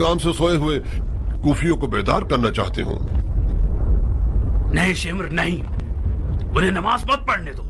काम से सोए हुए कूफियों को बेदार करना चाहते हो। नहीं शिमर नहीं, उन्हें नमाज मत पढ़ने दो।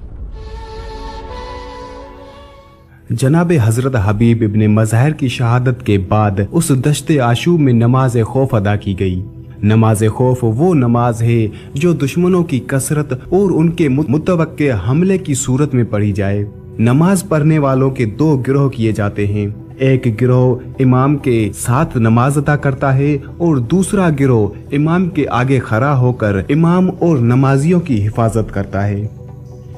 जनाब हजरत हबीब इब्ने मजहर की शहादत के बाद उस दश्ते आशूब में नमाज खौफ अदा की गई। नमाज खौफ वो नमाज है जो दुश्मनों की कसरत और उनके मुतवक्के हमले की सूरत में पढ़ी जाए। नमाज पढ़ने वालों के दो गिरोह किए जाते हैं। एक गिरोह इमाम के साथ नमाज अदा करता है और दूसरा गिरोह इमाम के आगे खड़ा होकर इमाम और नमाजियों की हिफाजत करता है।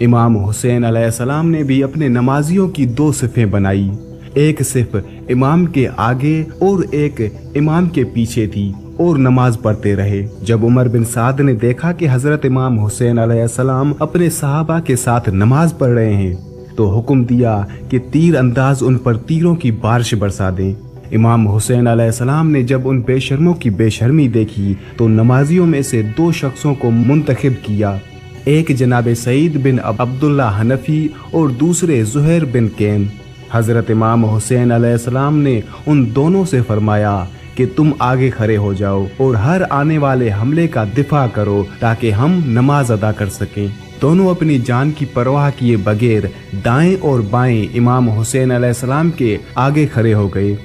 इमाम हुसैन अलैहिस्सलाम ने भी अपने नमाजियों की दो सिफें बनाई, एक सिफ इमाम के आगे और एक इमाम के पीछे थी और नमाज पढ़ते रहे। जब उमर बिन साद ने देखा कि हजरत इमाम हुसैन अलैहिस्सलाम अपने सहाबा के साथ नमाज पढ़ रहे हैं तो हुक्म दिया कि तीर अंदाज उन पर तीरों की बारिश बरसा दें। इमाम हुसैन अलैहिस्सलाम ने जब उन बेशर्मों की बेशर्मी देखी तो नमाजियों में से दो शख्सों को मुंतखब किया, एक जनाब सईद बिन अब्दुल्ला हनफी और दूसरे ज़ुहैर बिन कैन। हजरत इमाम हुसैन अलैहिस्सलाम ने उन दोनों से फरमाया कि तुम आगे खड़े हो जाओ और हर आने वाले हमले का दिफा करो ताकि हम नमाज अदा कर सकें। दोनों अपनी जान की परवाह किए बगैर दाएं और बाएं इमाम हुसैन अलैहिस्सलाम के आगे खड़े हो गए।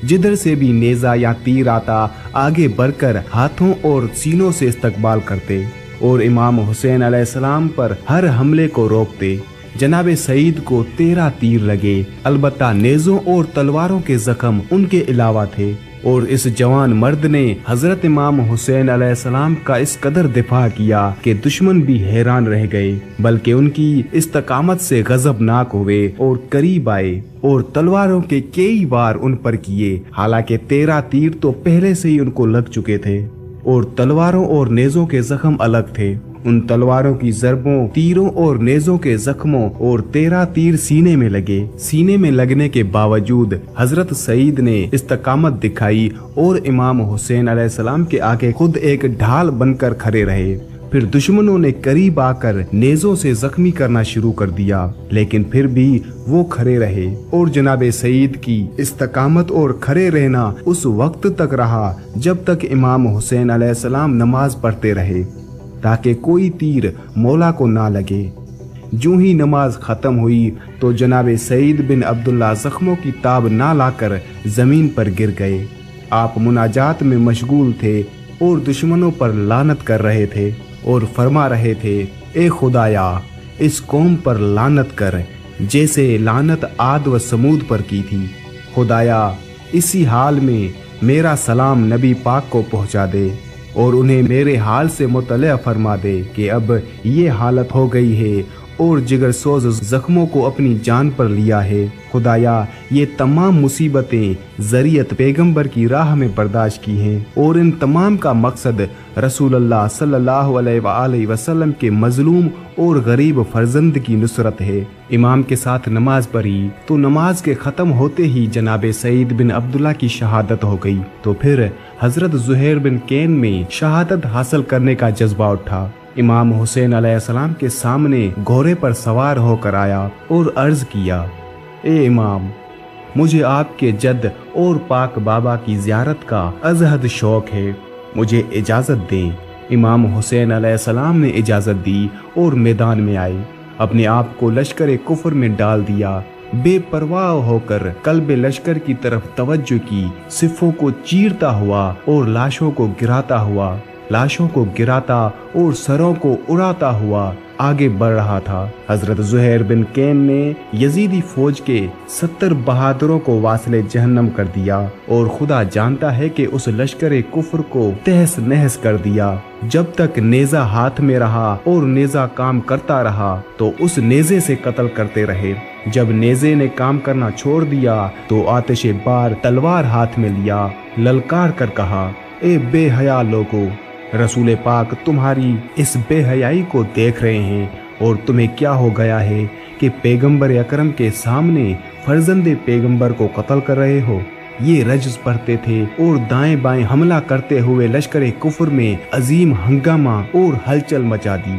जिधर से भी नेज़ा या तीर आता आगे बढ़कर हाथों और सीनों से इस्तकबाल करते और इमाम हुसैन अलैहिस्सलाम पर हर हमले को रोकते। जनाब सईद को 13 तीर लगे, अलबत्ता नेज़ों और तलवारों के जख्म उनके अलावा थे और इस जवान मर्द ने हजरत इमाम हुसैन अलैहिस्सलाम का इस कदर दिफा किया कि दुश्मन भी हैरान रह गए, बल्कि उनकी इस्तकामत से गजबनाक हुए और करीब आए और तलवारों के कई वार उन पर किए। हालांकि 13 तीर तो पहले से ही उनको लग चुके थे और तलवारों और नेज़ों के जख्म अलग थे। उन तलवारों की जरबों, तीरों और नेज़ों के जख्मों और 13 तीर सीने में लगे। सीने में लगने के बावजूद हजरत सईद ने इस्तकामत दिखाई और इमाम हुसैन अलैहिस्सलाम के आगे खुद एक ढाल बनकर खड़े रहे। फिर दुश्मनों ने करीब आकर नेज़ों से जख्मी करना शुरू कर दिया, लेकिन फिर भी वो खड़े रहे और जनाब सईद की इस्तकामत और खड़े रहना उस वक्त तक रहा जब तक इमाम हुसैन अलैहिस्सलाम नमाज पढ़ते रहे ताकि कोई तीर मौला को ना लगे। जो ही नमाज खत्म हुई तो जनाब सईद बिन अब्दुल्ला जख्मों की ताब ना लाकर जमीन पर गिर गए। आप मुनाजात में मशगूल थे और दुश्मनों पर लानत कर रहे थे और फरमा रहे थे, ए खुदाया इस कौम पर लानत कर जैसे लानत आद व समूद पर की थी। खुदाया इसी हाल में मेरा सलाम नबी पाक को पहुंचा दे और उन्हें मेरे हाल से मुतल्ला फरमा दे कि अब ये हालत हो गई है और जिगर सोज जख्मों को अपनी जान पर लिया है। खुदाया ये तमाम मुसीबतें ज़रियत पैगंबर की राह में बर्दाश्त की हैं और इन तमाम का मकसद रसूलुल्लाह सल्लल्लाहु अलैहि वसल्लम के मजलूम और गरीब फर्जंद की नुसरत है। इमाम के साथ नमाज पढ़ी तो नमाज के ख़त्म होते ही जनाब सईद बिन अब्दुल्ला की शहादत हो गई। तो फिर हजरत ज़ुहैर बिन कैन में शहादत हासिल करने का जज्बा उठा। इमाम हुसैन अलैहिस्सलाम के सामने घोड़े पर सवार होकर आया और अर्ज किया, ए इमाम, मुझे आपके जद और पाक बाबा की ज़ियारत का अजहद शौक है, मुझे इजाज़त दें। इमाम हुसैन अलैहिस्सलाम ने इजाज़त दी और मैदान में आए। अपने आप को लश्कर कुफर में डाल दिया। बेपरवाह होकर कल्बे लश्कर की तरफ तवज्जो की, सिफों को चीरता हुआ और लाशों को गिराता और सरों को उड़ाता हुआ आगे बढ़ रहा था। हजरत ज़ुहैर बिन कैन ने यजीदी फौज के 70 बहादुरों को वासिले जहन्नम कर दिया और खुदा जानता है कि उस लश्कर कुफर को तहस नहस कर दिया। जब तक नेज़ा हाथ में रहा और नेज़ा काम करता रहा तो उस नेज़े से कत्ल करते रहे। जब नेज़े ने काम करना छोड़ दिया तो आतिशे बार तलवार हाथ में लिया, ललकार कर कहा, ए बेहया लोगो, रसूल पाक तुम्हारी इस बेहयाई को देख रहे हैं और तुम्हें क्या हो गया है कि पैगंबर अकरम के सामने फर्जंदे पैगंबर को कत्ल कर रहे हो। ये रज्स पढ़ते थे और दाएं बाएं हमला करते हुए लश्कर कुफर में अजीम हंगामा और हलचल मचा दी।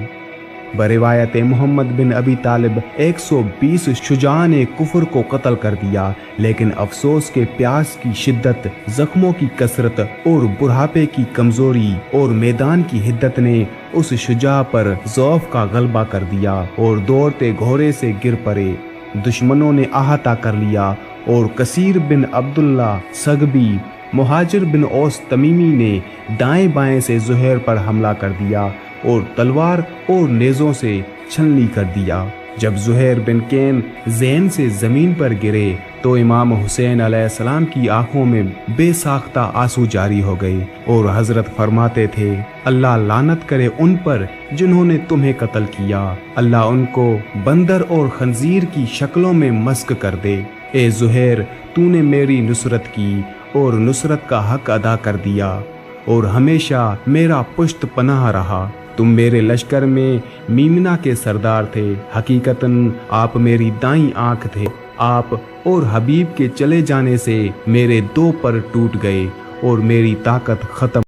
बरिवायत मोहम्मद बिन अबी तालिब 120 शुजान कुफर को कत्ल कर दिया, लेकिन अफसोस के प्यास की शिद्दत, जख्मों की कसरत और बुढ़ापे की कमजोरी और मैदान की हिद्दत ने उस शुजा पर ज़ौफ का गलबा कर दिया और दौड़ते घोड़े से गिर पड़े। दुश्मनों ने अहाता कर लिया और कसीर बिन अब्दुल्ला सगबी, मुहाजिर बिन औस तमीमी ने दाएं बाएं से ज़ुहैर पर हमला कर दिया और तलवार और नेज़ों से छलनी कर दिया। जब ज़ुहैर बिन कैन ज़ैन से ज़मीन पर गिरे तो इमाम हुसैन अलैहिस्सलाम की आंखों में बेसाख्ता आंसू जारी हो गए और हजरत फरमाते थे, अल्लाह लानत करे उन पर जिन्होंने तुम्हें कत्ल किया, अल्लाह उनको बंदर और खंजीर की शक्लों में मस्क कर दे। ए ज़ुहैर, तूने मेरी नुसरत की और नुसरत का हक अदा कर दिया और हमेशा मेरा पुश्त पनाह रहा। तुम मेरे लश्कर में मीमना के सरदार थे, हकीकतन आप मेरी दाईं आंख थे। आप और हबीब के चले जाने से मेरे 2 पर टूट गए और मेरी ताकत खत्म